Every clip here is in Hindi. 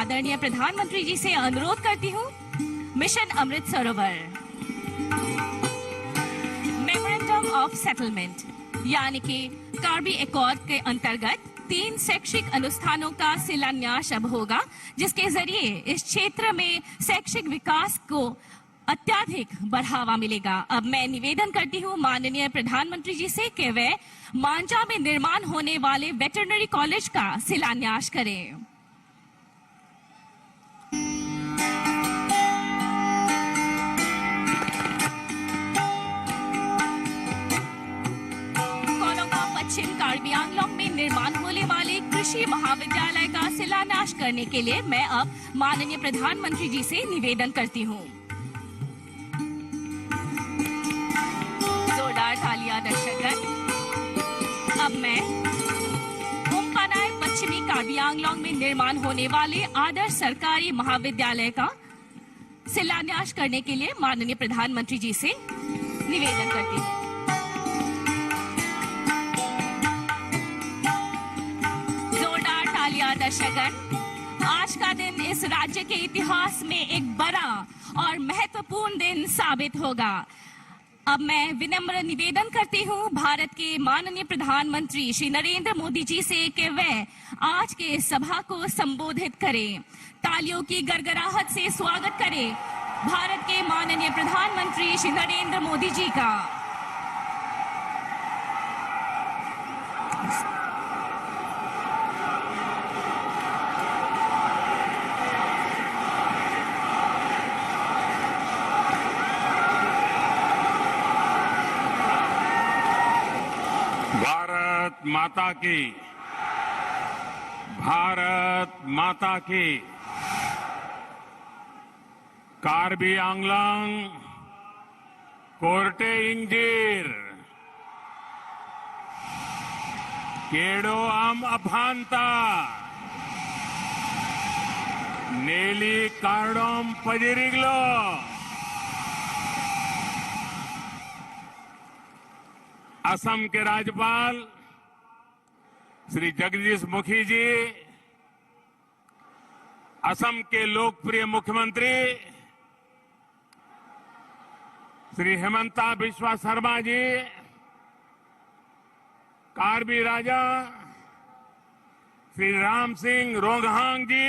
आदरणीय प्रधानमंत्री जी से अनुरोध करती हूँ, mission Amrit Sarovar memorandum of settlement यानी कि कार्बी एकॉर्ड के अंतर्गत 3 शैक्षिक अनुष्ठानों का शिलान्यास अब होगा, जिसके जरिए इस क्षेत्र में शैक्षिक विकास को अत्यधिक बढ़ावा मिलेगा। अब मैं निवेदन करती हूँ माननीय प्रधानमंत्री जी से कि वे मांझा में निर्माण होने वाले वेटरनरी कॉलेज का शिलान्यास करें। कोलोंगा पश्चिम कार्बी आंगलोंग में निर्माण होने वाले कृषि महाविद्यालय का शिलान्यास करने के लिए मैं अब माननीय प्रधानमंत्री जी से निवेदन करती हूँ। अब मैं उम्पानाय पश्चिमी कार्बी आंगलोंग में निर्माण होने वाले आदर्श सरकारी महाविद्यालय का शिलान्यास करने के लिए माननीय प्रधानमंत्री जी से निवेदन करती हूँ। जोरदार तालियां दर्शकगण। आज का दिन इस राज्य के इतिहास में एक बड़ा और महत्वपूर्ण दिन साबित होगा। अब मैं विनम्र निवेदन करती हूँ भारत के माननीय प्रधानमंत्री श्री नरेंद्र मोदी जी से कि वे आज के सभा को संबोधित करें। तालियों की गड़गड़ाहट से स्वागत करें भारत के माननीय प्रधानमंत्री श्री नरेंद्र मोदी जी का। भारत माता की कार्बी आंगलोंग कोर्टे इंजीर केडो आम अभांता नेली कार्डोम पजिरिग्लो असम के राज्यपाल श्री जगदीश मुखी जी, असम के लोकप्रिय मुख्यमंत्री श्री हेमंता बिस्वा शर्मा जी, कार्बी राजा श्री राम सिंह रोंगहांग जी,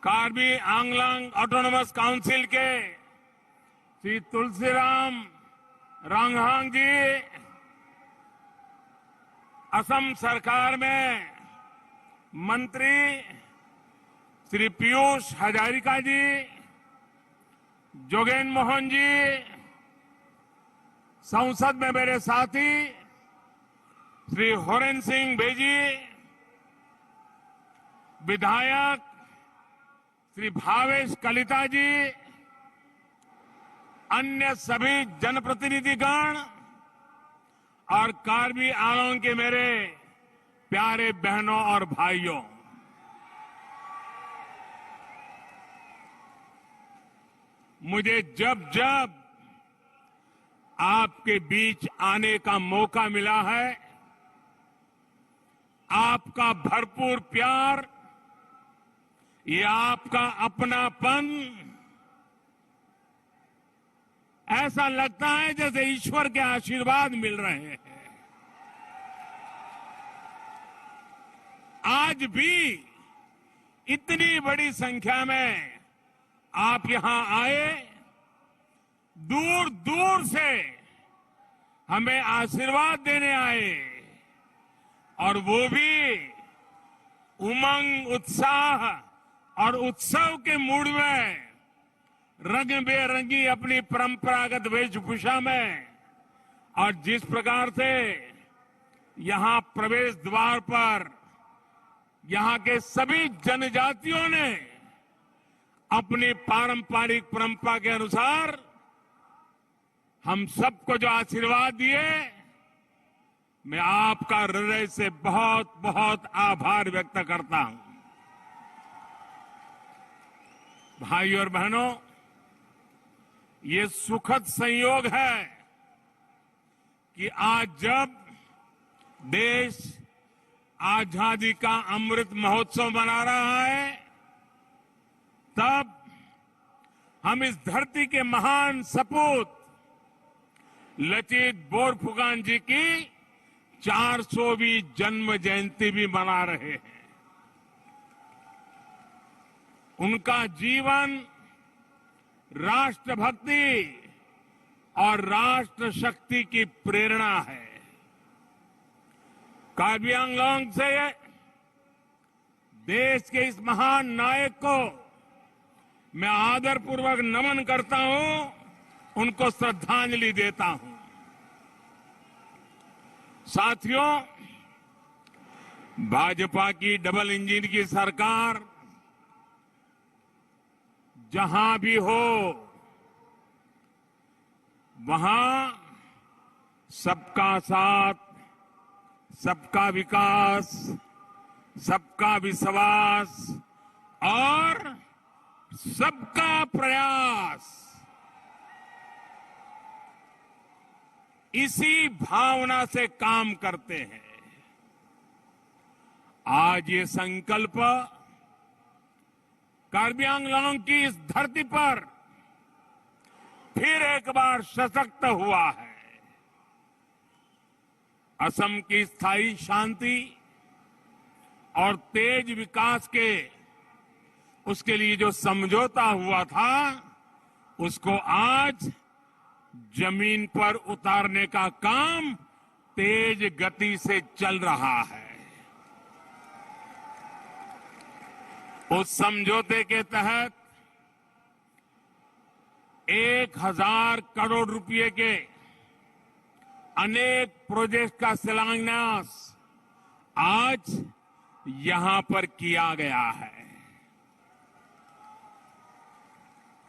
कार्बी आंगलोंग ऑटोनोमस काउंसिल के श्री तुलसीराम रोंगहांग जी, असम सरकार में मंत्री श्री पीयूष हजारिका जी, जोगेन मोहन जी, संसद में मेरे साथी श्री होरेन सिंह बेजी, विधायक श्री भावेश कलिता जी, अन्य सभी जनप्रतिनिधिगण और कार्बी आंगलोंग के मेरे प्यारे बहनों और भाइयों, मुझे जब जब आपके बीच आने का मौका मिला है, आपका भरपूर प्यार, ये आपका अपनापन ऐसा लगता है जैसे ईश्वर के आशीर्वाद मिल रहे हैं। आज भी इतनी बड़ी संख्या में आप यहां आए, दूर दूर से हमें आशीर्वाद देने आए, और वो भी उमंग, उत्साह और उत्सव के मूड में रंग बेरंगी अपनी परंपरागत वेशभूषा में। और जिस प्रकार से यहां प्रवेश द्वार पर यहां के सभी जनजातियों ने अपनी पारंपरिक परंपरा के अनुसार हम सबको जो आशीर्वाद दिए, मैं आपका हृदय से बहुत बहुत आभार व्यक्त करता हूं। भाइयों और बहनों, ये सुखद संयोग है कि आज जब देश आजादी का अमृत महोत्सव मना रहा है, तब हम इस धरती के महान सपूत लचित बोरफुकान जी की 400वीं जन्म जयंती भी मना रहे हैं। उनका जीवन राष्ट्रभक्ति और राष्ट्र शक्ति की प्रेरणा है। कार्बी आंगलोंग से देश के इस महान नायक को मैं आदरपूर्वक नमन करता हूं, उनको श्रद्धांजलि देता हूं। साथियों, भाजपा की डबल इंजन की सरकार जहां भी हो, वहां सबका साथ, सबका विकास, सबका विश्वास और सबका प्रयास, इसी भावना से काम करते हैं। आज ये संकल्प कार्बी आंगलोंग की इस धरती पर फिर एक बार सशक्त हुआ है। असम की स्थायी शांति और तेज विकास के उसके लिए जो समझौता हुआ था, उसको आज जमीन पर उतारने का काम तेज गति से चल रहा है। उस समझौते के तहत 1000 करोड़ रुपए के अनेक प्रोजेक्ट का शिलान्यास आज यहां पर किया गया है।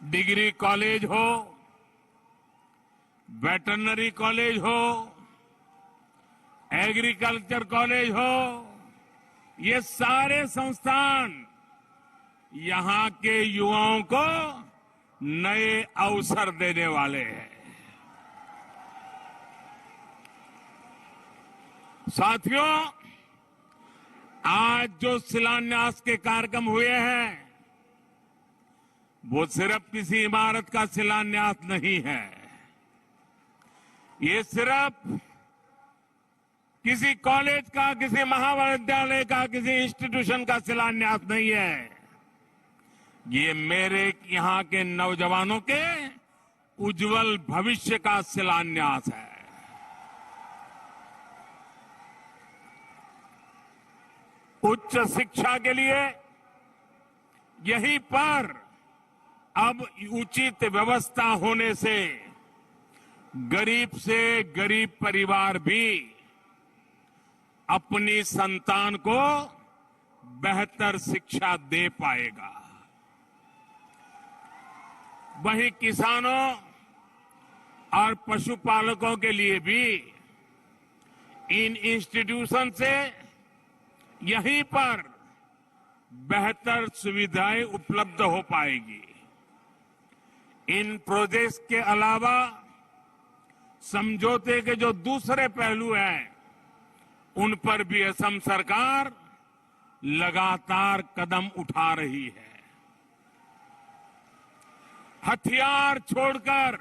डिग्री कॉलेज हो, वेटरनरी कॉलेज हो, एग्रीकल्चर कॉलेज हो, ये सारे संस्थान यहां के युवाओं को नए अवसर देने वाले हैं। साथियों, आज जो शिलान्यास के कार्यक्रम हुए हैं, वो सिर्फ किसी इमारत का शिलान्यास नहीं है। ये सिर्फ किसी कॉलेज का, किसी महाविद्यालय का, किसी इंस्टीट्यूशन का शिलान्यास नहीं है। ये मेरे यहां के नौजवानों के उज्जवल भविष्य का शिलान्यास है। उच्च शिक्षा के लिए यहीं पर अब उचित व्यवस्था होने से गरीब से गरीब परिवार भी अपनी संतान को बेहतर शिक्षा दे पाएगा। वहीं किसानों और पशुपालकों के लिए भी इन इंस्टीट्यूशन से यहीं पर बेहतर सुविधाएं उपलब्ध हो पाएगी। इन प्रोजेक्ट्स के अलावा समझौते के जो दूसरे पहलू हैं, उन पर भी असम सरकार लगातार कदम उठा रही है। हथियार छोड़कर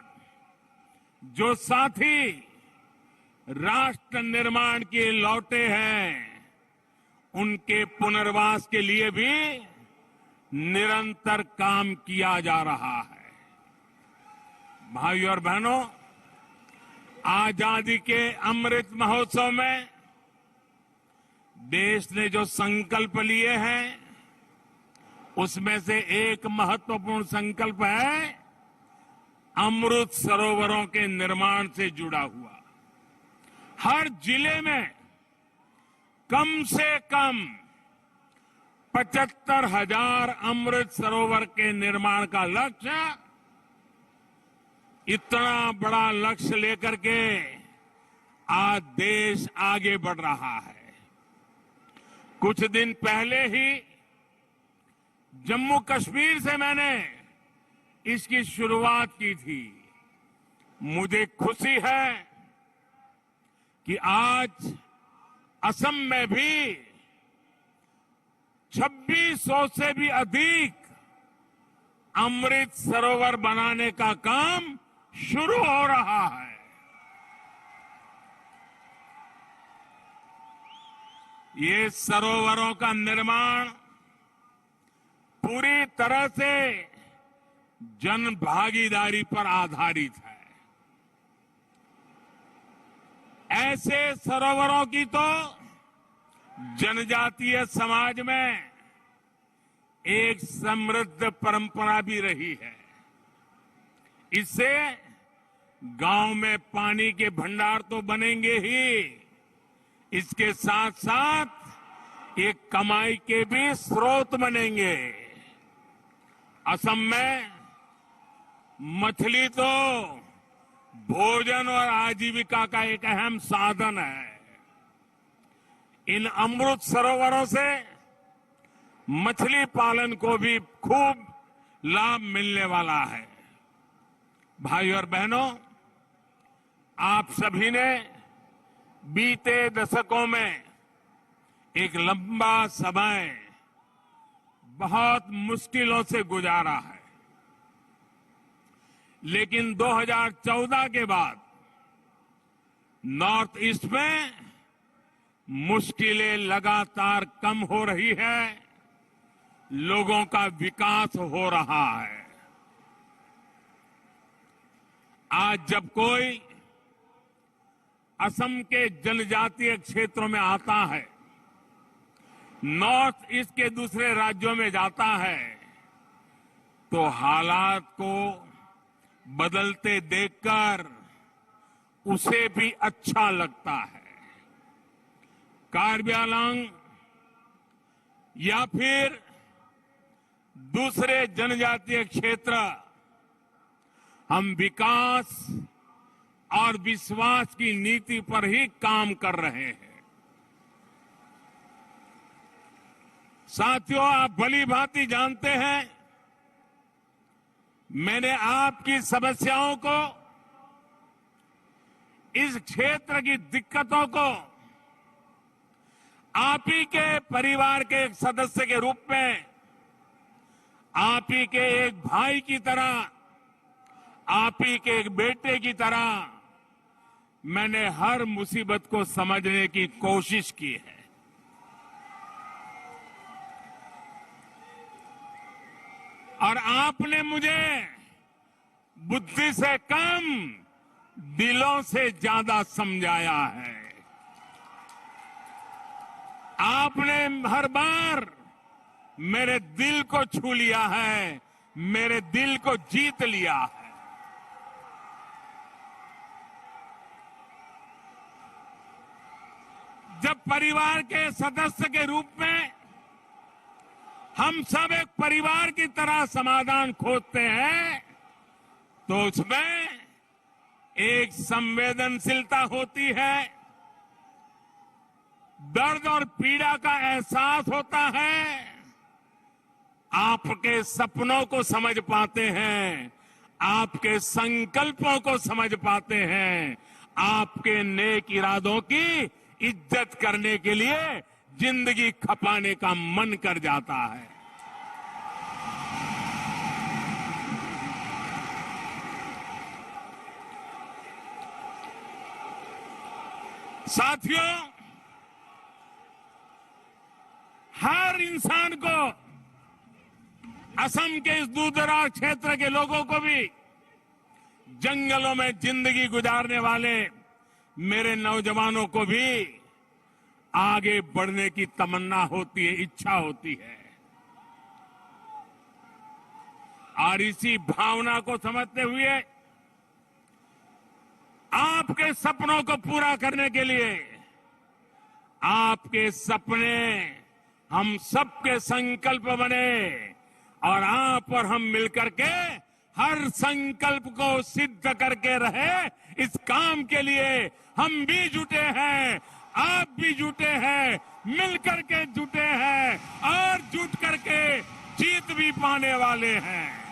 जो साथी राष्ट्र निर्माण के लौटे हैं, उनके पुनर्वास के लिए भी निरंतर काम किया जा रहा है। भाइयों और बहनों, आजादी के अमृत महोत्सव में देश ने जो संकल्प लिए हैं, उसमें से एक महत्वपूर्ण संकल्प है अमृत सरोवरों के निर्माण से जुड़ा हुआ। हर जिले में कम से कम 75,000 अमृत सरोवर के निर्माण का लक्ष्य, इतना बड़ा लक्ष्य लेकर के आज देश आगे बढ़ रहा है। कुछ दिन पहले ही जम्मू कश्मीर से मैंने इसकी शुरुआत की थी। मुझे खुशी है कि आज असम में भी 2600 से भी अधिक अमृत सरोवर बनाने का काम शुरू हो रहा है। ये सरोवरों का निर्माण पूरी तरह से जन भागीदारी पर आधारित है। ऐसे सरोवरों की तो जनजातीय समाज में एक समृद्ध परंपरा भी रही है। इससे गांव में पानी के भंडार तो बनेंगे ही, इसके साथ साथ ये कमाई के भी स्रोत बनेंगे। असम में मछली तो भोजन और आजीविका का एक अहम साधन है। इन अमृत सरोवरों से मछली पालन को भी खूब लाभ मिलने वाला है। भाई और बहनों, आप सभी ने बीते दशकों में एक लंबा समय बहुत मुश्किलों से गुजारा है, लेकिन 2014 के बाद नॉर्थ ईस्ट में मुश्किलें लगातार कम हो रही है, लोगों का विकास हो रहा है। आज जब कोई असम के जनजातीय क्षेत्रों में आता है, नॉर्थ ईस्ट के दूसरे राज्यों में जाता है, तो हालात को बदलते देखकर उसे भी अच्छा लगता है। कार्बी आंगलोंग या फिर दूसरे जनजातीय क्षेत्र, हम विकास और विश्वास की नीति पर ही काम कर रहे हैं। साथियों, आप भली भांति जानते हैं, मैंने आपकी समस्याओं को, इस क्षेत्र की दिक्कतों को आप ही के परिवार के एक सदस्य के रूप में, आप ही के एक भाई की तरह, आप ही के एक बेटे की तरह मैंने हर मुसीबत को समझने की कोशिश की है। और आपने मुझे बुद्धि से कम दिलों से ज्यादा समझाया है। आपने हर बार मेरे दिल को छू लिया है, मेरे दिल को जीत लिया है। जब परिवार के सदस्य के रूप में हम सब एक परिवार की तरह समाधान खोजते हैं, तो उसमें एक संवेदनशीलता होती है, दर्द और पीड़ा का एहसास होता है, आपके सपनों को समझ पाते हैं, आपके संकल्पों को समझ पाते हैं, आपके नेक इरादों की इज्जत करने के लिए जिंदगी खपाने का मन कर जाता है। साथियों, हर इंसान को, असम के इस दूरदराज क्षेत्र के लोगों को भी, जंगलों में जिंदगी गुजारने वाले मेरे नौजवानों को भी आगे बढ़ने की तमन्ना होती है, इच्छा होती है। और इसी भावना को समझते हुए आपके सपनों को पूरा करने के लिए, आपके सपने हम सबके संकल्प बने और आप और हम मिलकर के हर संकल्प को सिद्ध करके रहे। इस काम के लिए हम भी जुटे हैं, आप भी जुटे हैं, मिलकर के जुटे हैं और जुट करके जीत भी पाने वाले हैं।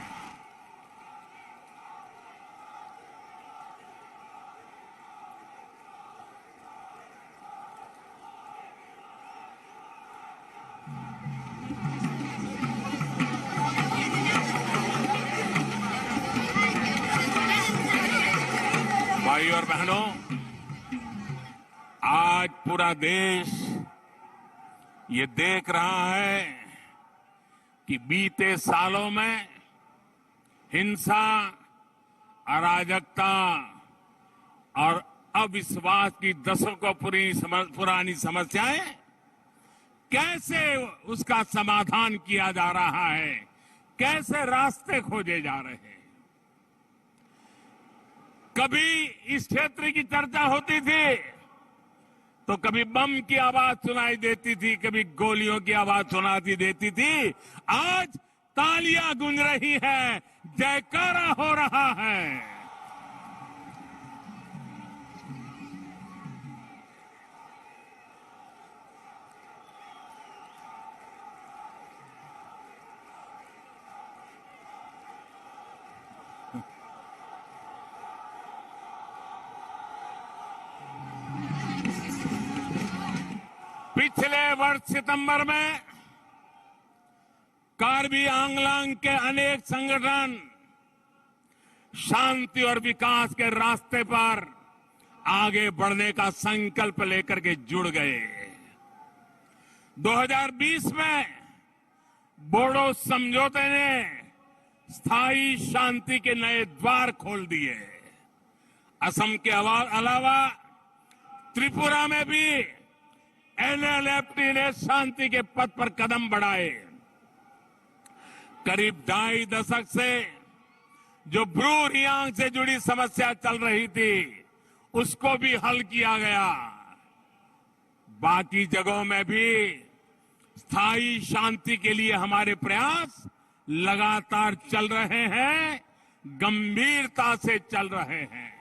भाइयों और बहनों, आज पूरा देश ये देख रहा है कि बीते सालों में हिंसा, अराजकता और अविश्वास की दशकों पुरानी समस्याएं कैसे उसका समाधान किया जा रहा है, कैसे रास्ते खोजे जा रहे हैं। कभी इस क्षेत्र की चर्चा होती थी तो कभी बम की आवाज सुनाई देती थी, कभी गोलियों की आवाज सुनाई देती थी। आज तालियां गूंज रही है, जयकारा हो रहा है। पिछले वर्ष सितंबर में कार्बी आंगलांग के अनेक संगठन शांति और विकास के रास्ते पर आगे बढ़ने का संकल्प लेकर के जुड़ गए। 2020 में बोडो समझौते ने स्थायी शांति के नए द्वार खोल दिए। असम के अलावा त्रिपुरा में भी एनएलएफटी ने शांति के पथ पर कदम बढ़ाए। करीब 2.5 दशक से जो ब्रू रियांग से जुड़ी समस्या चल रही थी, उसको भी हल किया गया। बाकी जगहों में भी स्थायी शांति के लिए हमारे प्रयास लगातार चल रहे हैं, गंभीरता से चल रहे हैं।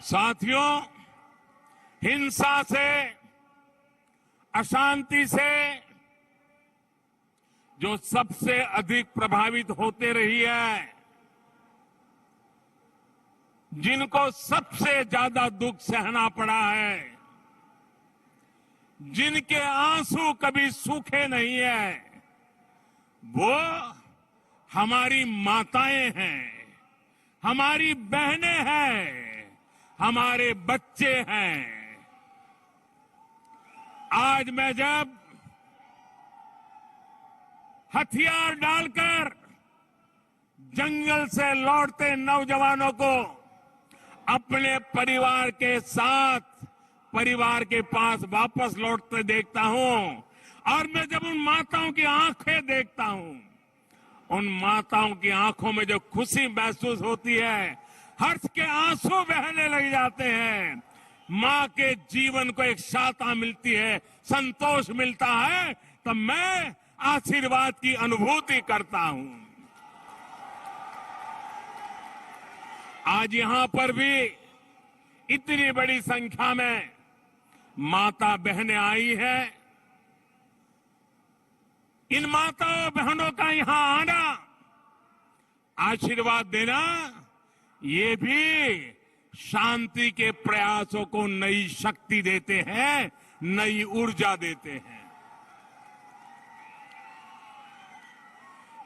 साथियों, हिंसा से, अशांति से जो सबसे अधिक प्रभावित होते रही है, जिनको सबसे ज्यादा दुख सहना पड़ा है, जिनके आंसू कभी सूखे नहीं है, वो हमारी माताएं हैं, हमारी बहनें हैं, हमारे बच्चे हैं। आज मैं जब हथियार डालकर जंगल से लौटते नौजवानों को अपने परिवार के साथ परिवार के पास वापस लौटते देखता हूं, और मैं जब उन माताओं की आंखें देखता हूं, उन माताओं की आंखों में जो खुशी महसूस होती है, हर्ष के आंसू बहने लग जाते हैं। मां के जीवन को एक शांति मिलती है, संतोष मिलता है, तो मैं आशीर्वाद की अनुभूति करता हूं। आज यहां पर भी इतनी बड़ी संख्या में माता बहनें आई हैं। इन माताओं बहनों का यहां आना, आशीर्वाद देना, ये भी शांति के प्रयासों को नई शक्ति देते हैं, नई ऊर्जा देते हैं।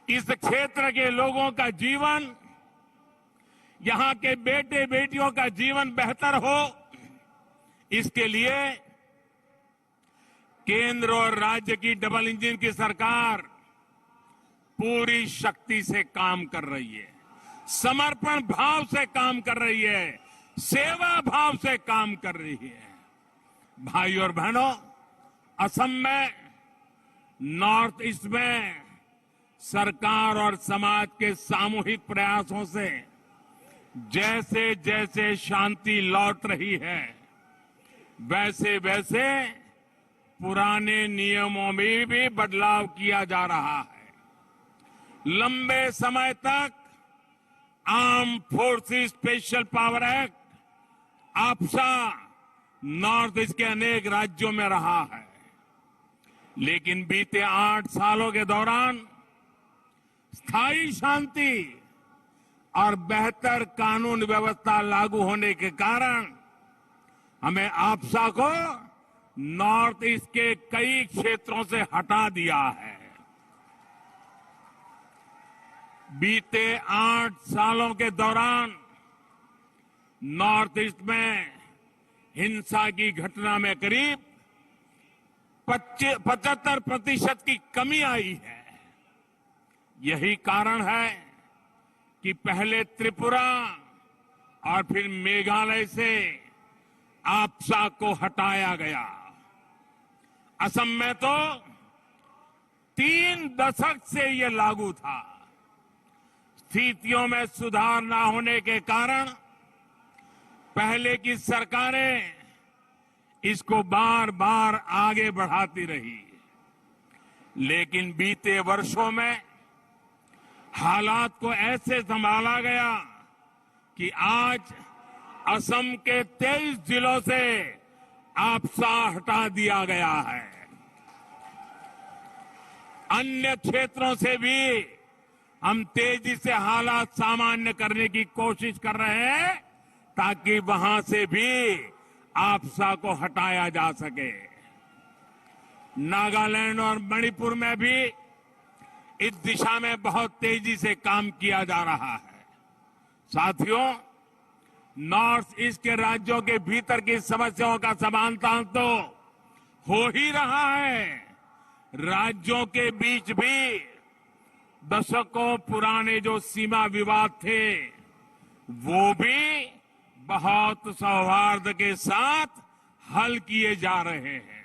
इस क्षेत्र के लोगों का जीवन, यहां के बेटे बेटियों का जीवन बेहतर हो, इसके लिए केंद्र और राज्य की डबल इंजन की सरकार पूरी शक्ति से काम कर रही है, समर्पण भाव से काम कर रही है, सेवा भाव से काम कर रही है। भाइयों और बहनों, असम में, नॉर्थ ईस्ट में सरकार और समाज के सामूहिक प्रयासों से जैसे जैसे शांति लौट रही है, वैसे वैसे पुराने नियमों में भी बदलाव किया जा रहा है। लंबे समय तक arm forces special power act AFSPA north east के अनेक राज्यों में रहा है, लेकिन बीते 8 सालों के दौरान स्थायी शांति और बेहतर कानून व्यवस्था लागू होने के कारण हमें आप्सा को नॉर्थ ईस्ट के कई क्षेत्रों से हटा दिया है। बीते 8 सालों के दौरान नॉर्थ ईस्ट में हिंसा की घटना में करीब 75% की कमी आई है। यही कारण है कि पहले त्रिपुरा और फिर मेघालय से आपसा को हटाया गया। असम में तो 3 दशक से ये लागू था। स्थितियों में सुधार न होने के कारण पहले की सरकारें इसको बार बार आगे बढ़ाती रही, लेकिन बीते वर्षों में हालात को ऐसे संभाला गया कि आज असम के 23 जिलों से आपसा हटा दिया गया है। अन्य क्षेत्रों से भी हम तेजी से हालात सामान्य करने की कोशिश कर रहे हैं ताकि वहां से भी आपसा को हटाया जा सके। नागालैंड और मणिपुर में भी इस दिशा में बहुत तेजी से काम किया जा रहा है। साथियों, नॉर्थ ईस्ट के राज्यों के भीतर की समस्याओं का समाधान तो हो ही रहा है। राज्यों के बीच भी दशकों पुराने जो सीमा विवाद थे वो भी बहुत सौहार्द के साथ हल किए जा रहे हैं।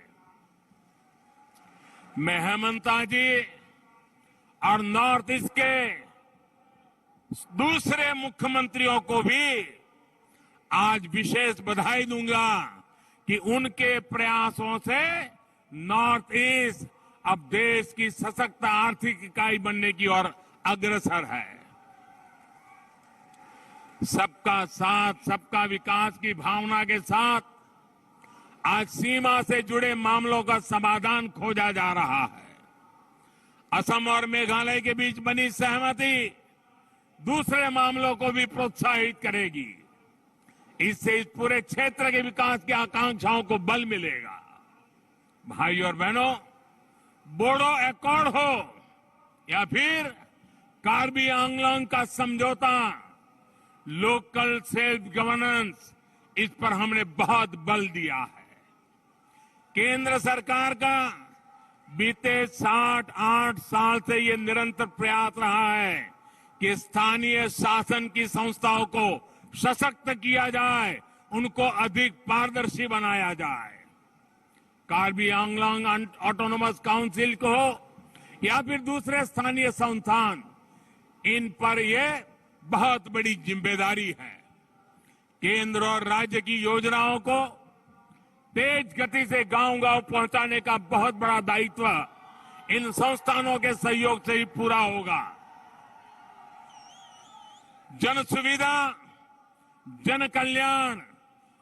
मैं हेमंता जी और नॉर्थ ईस्ट के दूसरे मुख्यमंत्रियों को भी आज विशेष बधाई दूंगा कि उनके प्रयासों से नॉर्थ ईस्ट अब देश की सशक्त आर्थिक इकाई बनने की ओर अग्रसर है। सबका साथ, सबका विकास की भावना के साथ आज सीमा से जुड़े मामलों का समाधान खोजा जा रहा है। असम और मेघालय के बीच बनी सहमति दूसरे मामलों को भी प्रोत्साहित करेगी। इससे इस पूरे क्षेत्र के विकास की आकांक्षाओं को बल मिलेगा। भाइयों और बहनों, बोडो एकॉर्ड हो या फिर कार्बी आंगलोंग का समझौता, लोकल सेल्फ गवर्नेंस, इस पर हमने बहुत बल दिया है। केंद्र सरकार का बीते 68 साल से ये निरंतर प्रयास रहा है कि स्थानीय शासन की संस्थाओं को सशक्त किया जाए, उनको अधिक पारदर्शी बनाया जाए। कार्बी आंगलोंग ऑटोनोमस काउंसिल को या फिर दूसरे स्थानीय संस्थान, इन पर यह बहुत बड़ी जिम्मेदारी है। केंद्र और राज्य की योजनाओं को तेज गति से गांव-गांव पहुंचाने का बहुत बड़ा दायित्व इन संस्थानों के सहयोग से ही पूरा होगा। जन सुविधा, जन कल्याण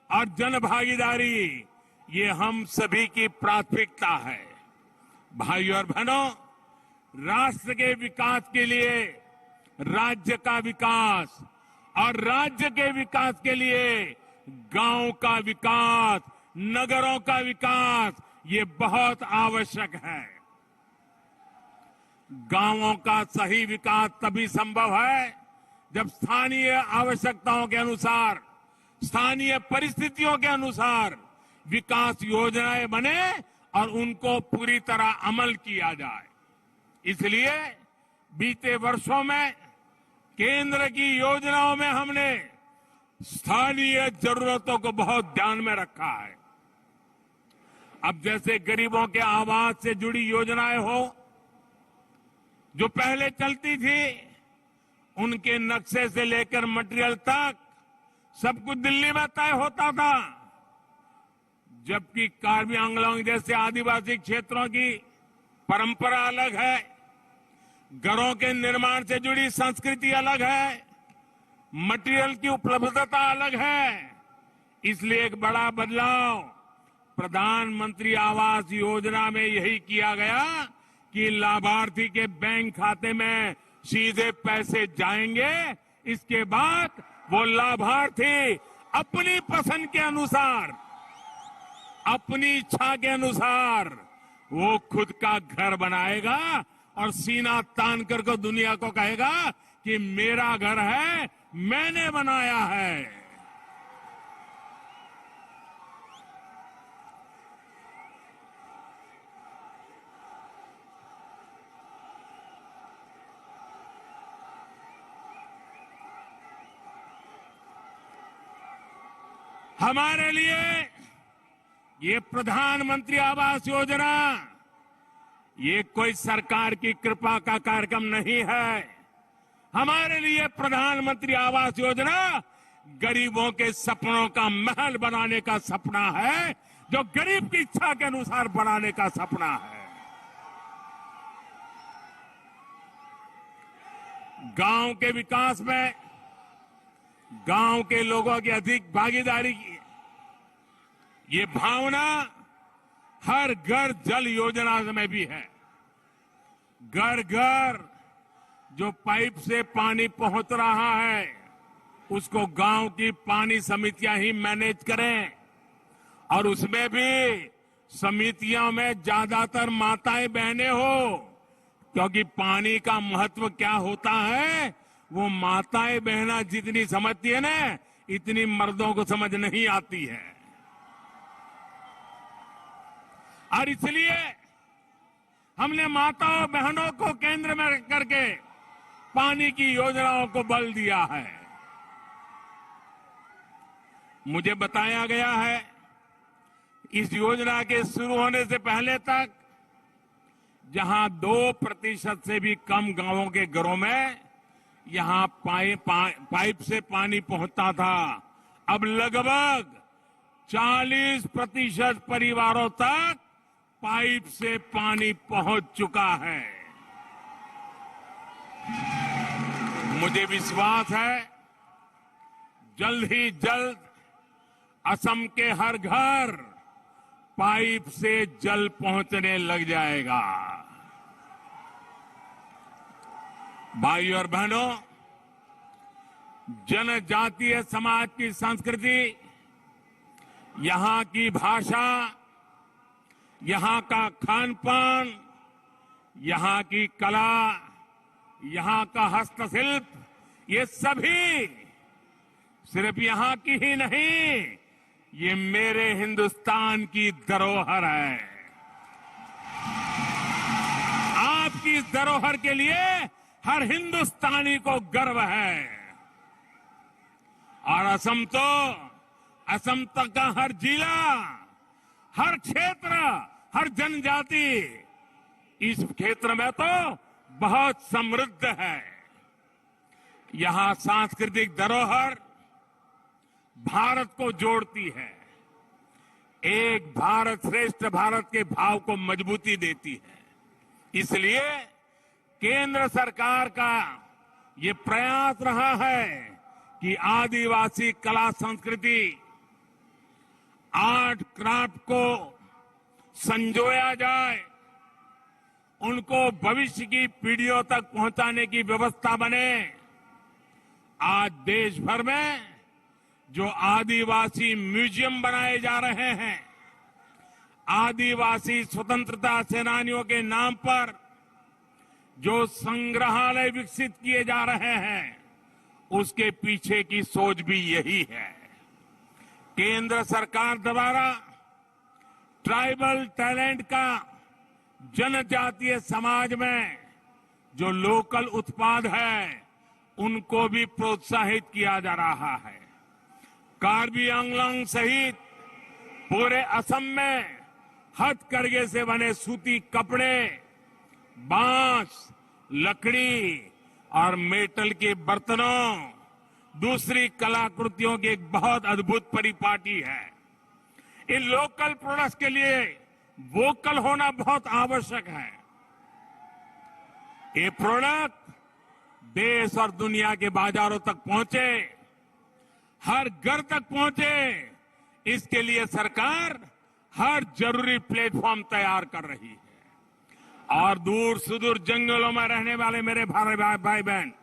और जन भागीदारी, ये हम सभी की प्राथमिकता है। भाइयों और बहनों, राष्ट्र के विकास के लिए राज्य का विकास और राज्य के विकास के लिए गांव का विकास, नगरों का विकास, ये बहुत आवश्यक है। गांवों का सही विकास तभी संभव है जब स्थानीय आवश्यकताओं के अनुसार, स्थानीय परिस्थितियों के अनुसार विकास योजनाएं बने और उनको पूरी तरह अमल किया जाए। इसलिए बीते वर्षों में केंद्र की योजनाओं में हमने स्थानीय जरूरतों को बहुत ध्यान में रखा है। अब जैसे गरीबों के आवास से जुड़ी योजनाएं हो जो पहले चलती थी, उनके नक्शे से लेकर मटेरियल तक सब कुछ दिल्ली में तय होता था, जबकि कार्बी आंगलोंग जैसे आदिवासी क्षेत्रों की परंपरा अलग है, घरों के निर्माण से जुड़ी संस्कृति अलग है, मटेरियल की उपलब्धता अलग है। इसलिए एक बड़ा बदलाव प्रधानमंत्री आवास योजना में यही किया गया कि लाभार्थी के बैंक खाते में सीधे पैसे जाएंगे। इसके बाद वो लाभार्थी अपनी पसंद के अनुसार, अपनी इच्छा के अनुसार वो खुद का घर बनाएगा और सीना तान कर को दुनिया को कहेगा कि मेरा घर है, मैंने बनाया है। हमारे लिए ये प्रधानमंत्री आवास योजना ये कोई सरकार की कृपा का कार्यक्रम नहीं है। हमारे लिए प्रधानमंत्री आवास योजना गरीबों के सपनों का महल बनाने का सपना है, जो गरीब की इच्छा के अनुसार बनाने का सपना है। गांव के विकास में गांव के लोगों की अधिक भागीदारी की ये भावना हर घर जल योजना में भी है। घर घर जो पाइप से पानी पहुंच रहा है उसको गांव की पानी समितियां ही मैनेज करें, और उसमें भी समितियों में ज्यादातर माताएं बहनें हो, क्योंकि पानी का महत्व क्या होता है वो माताएं बहना जितनी समझती है ना, इतनी मर्दों को समझ नहीं आती है। और इसलिए हमने माताओं बहनों को केंद्र में रख करके पानी की योजनाओं को बल दिया है। मुझे बताया गया है इस योजना के शुरू होने से पहले तक जहां 2% से भी कम गांवों के घरों में यहां पाइप से पानी पहुंचता था, अब लगभग 40% परिवारों तक पाइप से पानी पहुंच चुका है। मुझे विश्वास है जल्द ही जल्द असम के हर घर पाइप से जल पहुंचने लग जाएगा। भाइयों और बहनों, जनजातीय समाज की संस्कृति, यहां की भाषा, यहां का खान पान, यहां की कला, यहां का हस्तशिल्प, ये सभी सिर्फ यहां की ही नहीं, ये मेरे हिंदुस्तान की धरोहर है। आपकी इस धरोहर के लिए हर हिंदुस्तानी को गर्व है। और असम तक का हर जिला, हर क्षेत्र, हर जनजाति इस क्षेत्र में तो बहुत समृद्ध है। यहां सांस्कृतिक धरोहर भारत को जोड़ती है, एक भारत श्रेष्ठ भारत के भाव को मजबूती देती है। इसलिए केंद्र सरकार का ये प्रयास रहा है कि आदिवासी कला संस्कृति, आर्ट क्राफ्ट को संजोया जाए, उनको भविष्य की पीढ़ियों तक पहुंचाने की व्यवस्था बने। आज देश भर में जो आदिवासी म्यूजियम बनाए जा रहे हैं, आदिवासी स्वतंत्रता सेनानियों के नाम पर जो संग्रहालय विकसित किए जा रहे हैं, उसके पीछे की सोच भी यही है। केंद्र सरकार द्वारा ट्राइबल टैलेंट का जनजातीय समाज में जो लोकल उत्पाद है उनको भी प्रोत्साहित किया जा रहा है। कार्बी आंगलोंग सहित पूरे असम में हथकरघे से बने सूती कपड़े, बांस, लकड़ी और मेटल के बर्तनों, दूसरी कलाकृतियों की एक बहुत अद्भुत परिपाटी है। इन लोकल प्रोडक्ट्स के लिए वोकल होना बहुत आवश्यक है। ये प्रोडक्ट देश और दुनिया के बाजारों तक पहुंचे, हर घर तक पहुंचे, इसके लिए सरकार हर जरूरी प्लेटफॉर्म तैयार कर रही है। और दूर सुदूर जंगलों में रहने वाले मेरे भाई बहन,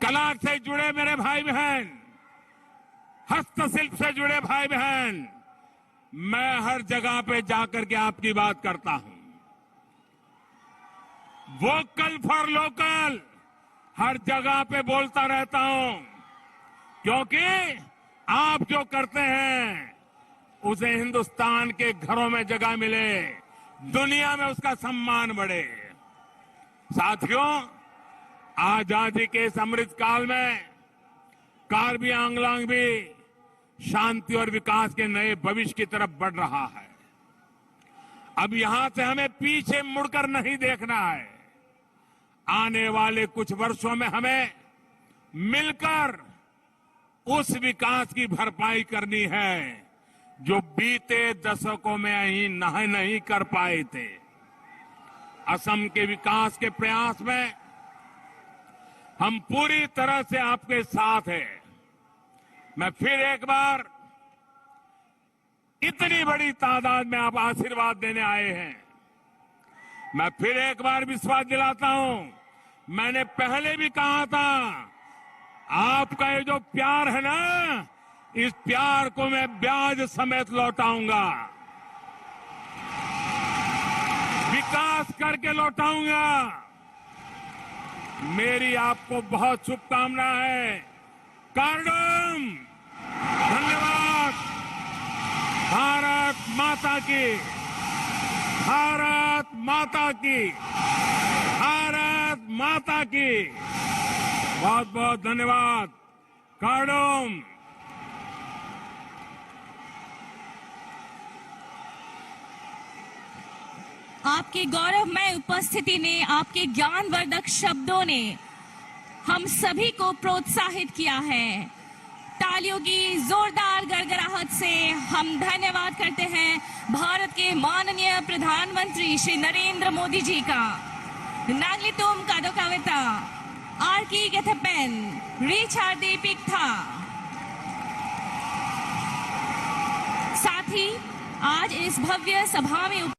कला से जुड़े मेरे भाई बहन, हस्तशिल्प से जुड़े भाई बहन, मैं हर जगह पे जाकर के आपकी बात करता हूं। वोकल फॉर लोकल हर जगह पे बोलता रहता हूं, क्योंकि आप जो करते हैं उसे हिंदुस्तान के घरों में जगह मिले, दुनिया में उसका सम्मान बढ़े। साथियों, आजादी के इस अमृत काल में कार्बी आंगलांग भी शांति और विकास के नए भविष्य की तरफ बढ़ रहा है। अब यहां से हमें पीछे मुड़कर नहीं देखना है। आने वाले कुछ वर्षों में हमें मिलकर उस विकास की भरपाई करनी है जो बीते दशकों में नहीं कर पाए थे। असम के विकास के प्रयास में हम पूरी तरह से आपके साथ हैं। मैं फिर एक बार, इतनी बड़ी तादाद में आप आशीर्वाद देने आए हैं, मैं फिर एक बार विश्वास दिलाता हूं, मैंने पहले भी कहा था, आपका ये जो प्यार है ना, इस प्यार को मैं ब्याज समेत लौटाऊंगा, विकास करके लौटाऊंगा। मेरी आपको बहुत शुभकामना है। कार्डम, धन्यवाद। भारत माता की, भारत माता की, भारत माता की। बहुत बहुत धन्यवाद। कार्डम। आपकी गौरवमय उपस्थिति ने, आपके ज्ञानवर्धक शब्दों ने हम सभी को प्रोत्साहित किया है। तालियों की जोरदार गड़गड़ाहट से हम धन्यवाद करते हैं भारत के माननीय प्रधानमंत्री श्री नरेंद्र मोदी जी का। नागलितुम कादोकावेता आरकी गेथपेन रिचार्डी पिक्था। साथ ही आज इस भव्य सभा में